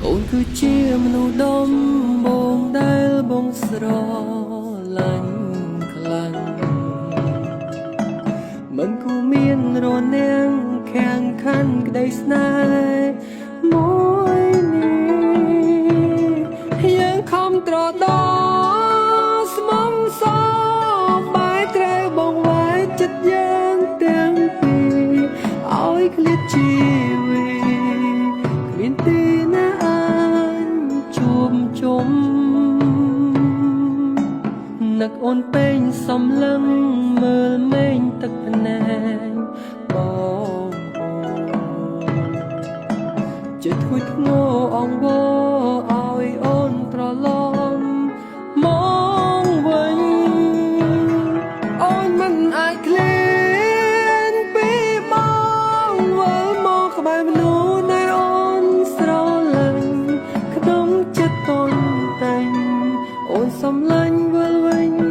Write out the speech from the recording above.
អូនគឺជាមនុស្សដំបងដែលបងស្រឡាញ់ខ្លាំងមិនគួរមានរនាំងខាងខាន់ក្តីស្នេហ៍មួយនេះយើងខំត្រដោស្មងសបែរត្រូវបងវាយចិត្តយើងទាំងពីរឲ្យឃ្លាតជីវិតគ្មានទីណាអាចជួបជុំនឹកអូនពេញសំឡឹងមើលមេឃទឹកភ្នែកបងអូនចិត្តធ្ងួយធ្ងរអង្វរឲ្យអូនត្រឡប់មកវិញអូនមិនអាចឃ្លានពីបងវិលមកក្បែរមនុស្សដែលអូនស្រឡាញ់ក្នុងចិត្តតូនតែងអូនសំឡាញ់វិលវិញ